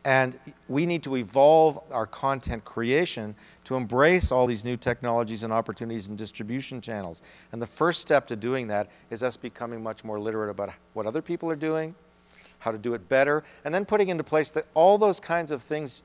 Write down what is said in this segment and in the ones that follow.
And we need to evolve our content creation to embrace all these new technologies and opportunities and distribution channels. And the first step to doing that is us becoming much more literate about what other people are doing, how to do it better, and then putting into place all those kinds of things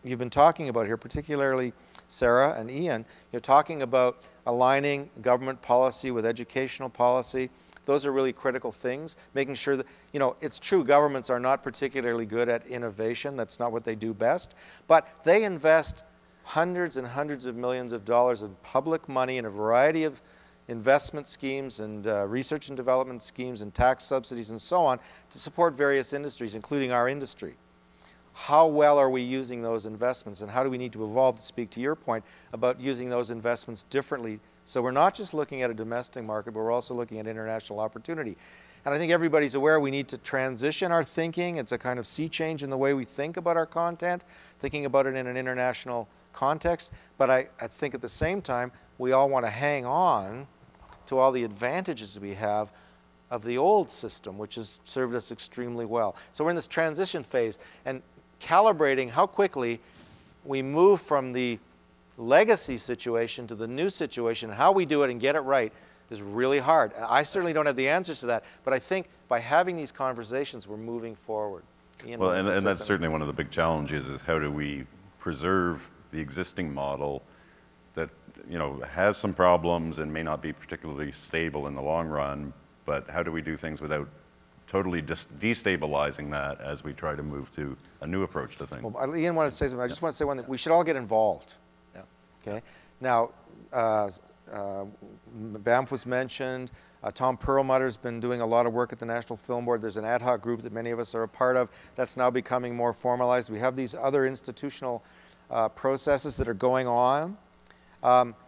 you've been talking about here, particularly Sarah and Ian, you're talking about aligning government policy with educational policy. Those are really critical things, making sure that, you know, it's true governments are not particularly good at innovation. That's not what they do best. But they invest hundreds and hundreds of millions of dollars of public money in a variety of investment schemes and research and development schemes and tax subsidies and so on to support various industries, including our industry. How well are we using those investments, and how do we need to evolve, to speak to your point, about using those investments differently? So we're not just looking at a domestic market, but we're also looking at international opportunity. And I think everybody's aware we need to transition our thinking. It's a kind of sea change in the way we think about our content, thinking about it in an international context. But I think at the same time, we all want to hang on to all the advantages we have of the old system, which has served us extremely well. So we're in this transition phase, and calibrating how quickly we move from the legacy situation to the new situation, how we do it and get it right is really hard. I certainly don't have the answers to that, but I think by having these conversations, we're moving forward. Ian, well, and that's certainly one of the big challenges, is how do we preserve the existing model that, you know, has some problems and may not be particularly stable in the long run, but how do we do things without totally destabilizing that as we try to move to a new approach to things? Well, Ian wanted to say something. I just want to say one thing. We should all get involved. Yeah. Okay. Now, Banff was mentioned. Tom Perlmutter's been doing a lot of work at the National Film Board. There's an ad hoc group that many of us are a part of that's now becoming more formalized. We have these other institutional processes that are going on.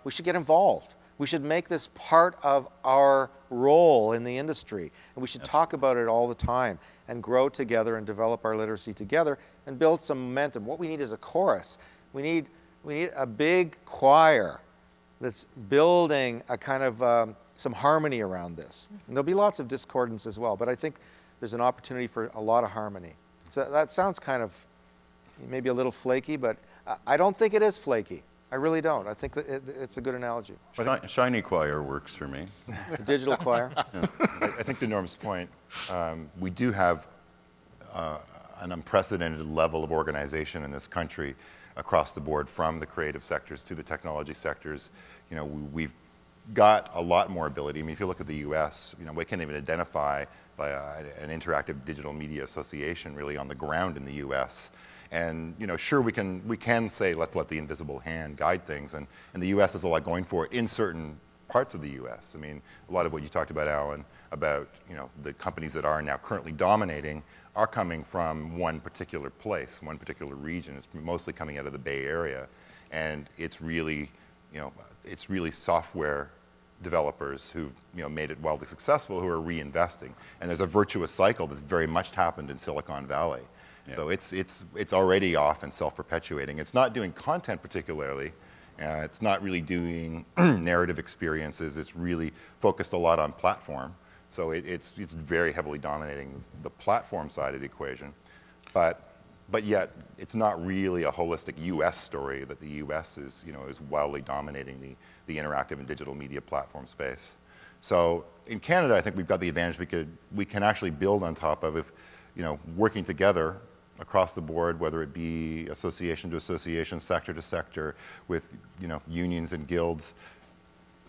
We should get involved. We should make this part of our role in the industry. And we should talk about it all the time and grow together and develop our literacy together and build some momentum. What we need is a chorus. We need a big choir that's building a kind of some harmony around this. And there'll be lots of discordance as well, but I think there's an opportunity for a lot of harmony. So that sounds kind of maybe a little flaky, but I don't think it is flaky. I really don't. I think that it's a good analogy. Shiny choir works for me. The digital choir? Yeah. I think to Norm's point, we do have an unprecedented level of organization in this country across the board, from the creative sectors to the technology sectors. You know, we've got a lot more ability. I mean, if you look at the U.S., you know, we can't even identify an interactive digital media association really on the ground in the U.S. And, you know, sure, we can say, let's let the invisible hand guide things, and the U.S. has a lot going for it in certain parts of the U.S. I mean, a lot of what you talked about, Alan, about, you know, the companies that are now currently dominating are coming from one particular place, one particular region. It's mostly coming out of the Bay Area, and it's really, you know, it's really software developers who've, you know, made it wildly successful who are reinvesting. And there's a virtuous cycle that's very much happened in Silicon Valley. Yeah. So it's already off and self-perpetuating. It's not doing content particularly. It's not really doing narrative experiences. It's really focused a lot on platform. So it's very heavily dominating the platform side of the equation. But yet it's not really a holistic U.S. story that the U.S. is, you know, is wildly dominating the interactive and digital media platform space. So in Canada, I think we've got the advantage we can actually build on top of, if, you know, working together across the board, whether it be association to association, sector to sector, with, you know, unions and guilds,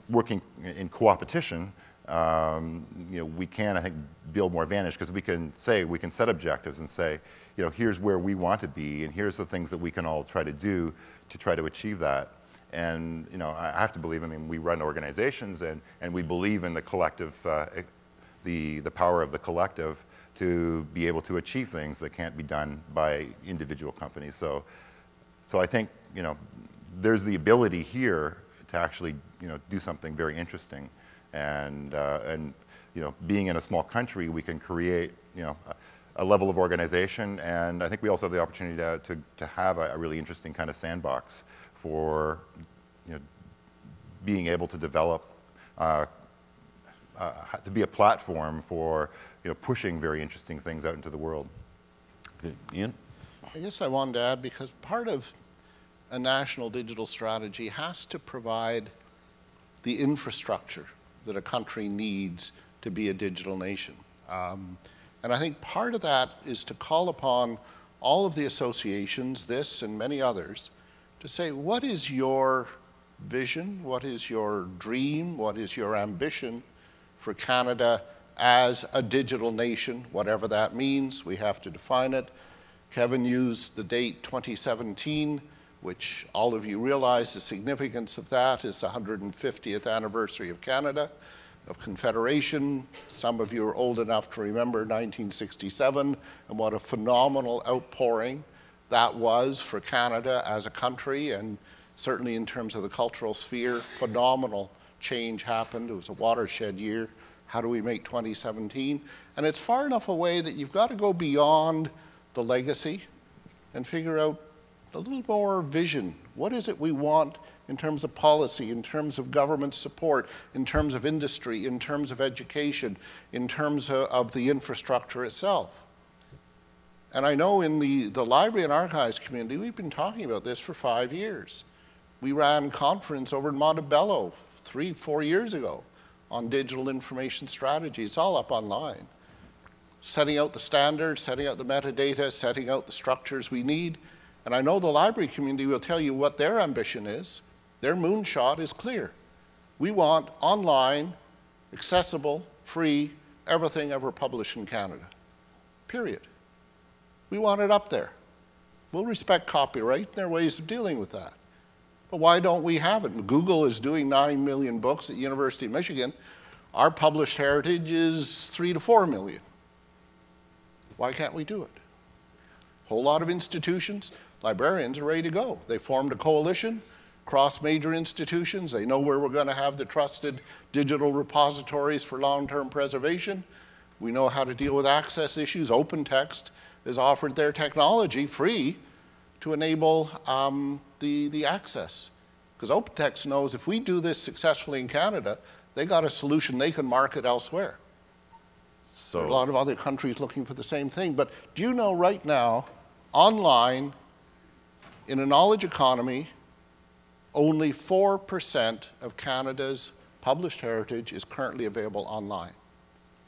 working in co-opetition, you know, we can, I think, build more advantage, because we can set objectives and say, you know, here's where we want to be, and here's the things that we can all try to do to try to achieve that. And, you know, I have to believe, I mean, we run organizations, and we believe in the collective, the power of the collective to be able to achieve things that can't be done by individual companies. So I think, you know, there's the ability here to actually, you know, do something very interesting. And you know, being in a small country, we can create, you know, a level of organization, and I think we also have the opportunity to have a really interesting kind of sandbox for, you know, being able to develop, to be a platform for, you know, pushing very interesting things out into the world. Okay. Ian? I guess I wanted to add, because part of a national digital strategy has to provide the infrastructure that a country needs to be a digital nation. And I think part of that is to call upon all of the associations, this and many others, to say, what is your vision? What is your dream? What is your ambition for Canada as a digital nation, whatever that means? We have to define it. Kevin used the date 2017, which all of you realize the significance of that is the 150th anniversary of Canada, of Confederation. Some of you are old enough to remember 1967 and what a phenomenal outpouring that was for Canada as a country, and certainly in terms of the cultural sphere, phenomenal change happened. It was a watershed year. How do we make 2017? And it's far enough away that you've got to go beyond the legacy and figure out a little more vision. What is it we want in terms of policy, in terms of government support, in terms of industry, in terms of education, in terms of the infrastructure itself? And I know in the library and archives community, we've been talking about this for 5 years. We ran a conference over in Montebello 3-4 years ago on digital information strategy. It's all up online. Setting out the standards, setting out the metadata, setting out the structures we need. And I know the library community will tell you what their ambition is. Their moonshot is clear. We want online, accessible, free, everything ever published in Canada. Period. We want it up there. We'll respect copyright and there are ways of dealing with that. But why don't we have it? Google is doing 9 million books at University of Michigan. Our published heritage is 3 to 4 million. Why can't we do it? A whole lot of institutions, librarians are ready to go. They formed a coalition across major institutions. They know where we're going to have the trusted digital repositories for long-term preservation. We know how to deal with access issues. Open Text has offered their technology free to enable the access. Because Open Text knows if we do this successfully in Canada, they got a solution they can market elsewhere. So there are a lot of other countries looking for the same thing. But do you know right now, online, in a knowledge economy, only 4% of Canada's published heritage is currently available online.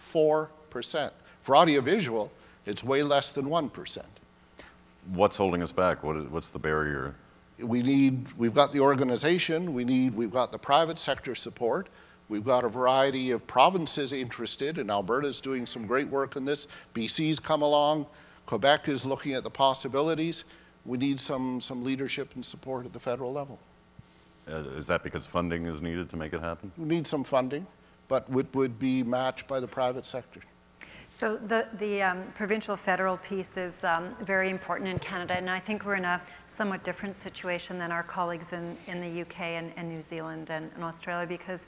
4%. For audiovisual, it's way less than 1%. what's holding us back? What's the barrier? We've got the organization, we've got the private sector support, we've got a variety of provinces interested, and Alberta's doing some great work in this. BC's come along, Quebec is looking at the possibilities. We need some leadership and support at the federal level. Is that because funding is needed to make it happen? We need some funding, but would be matched by the private sector. So the provincial federal piece is very important in Canada, and I think we're in a somewhat different situation than our colleagues in the UK and New Zealand and Australia, because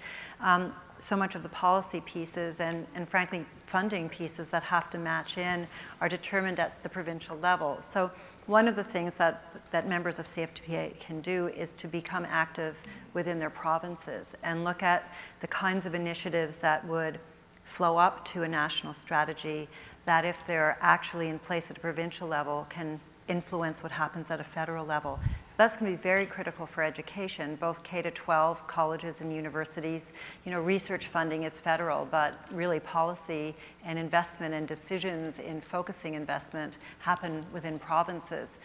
so much of the policy pieces and frankly funding pieces that have to match in are determined at the provincial level. So one of the things that members of CFTPA can do is to become active within their provinces and look at the kinds of initiatives that would flow up to a national strategy that, if they're actually in place at a provincial level, can influence what happens at a federal level. So that's going to be very critical for education, both K-12, colleges and universities. You know, research funding is federal, but really policy and investment and decisions in focusing investment happen within provinces.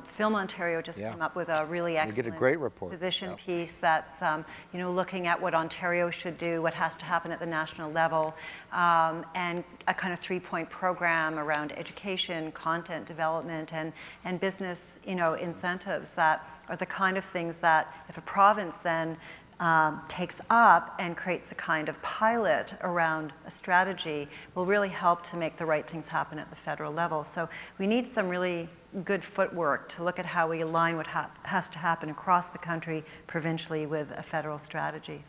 Film Ontario just came up with a really excellent you get a great report. Position piece that's you know, looking at what Ontario should do, what has to happen at the national level, and a kind of 3-point program around education, content development, and business, you know, incentives that are the kind of things that if a province then takes up and creates a kind of pilot around a strategy, will really help to make the right things happen at the federal level. So we need some really good footwork to look at how we align what has to happen across the country provincially with a federal strategy.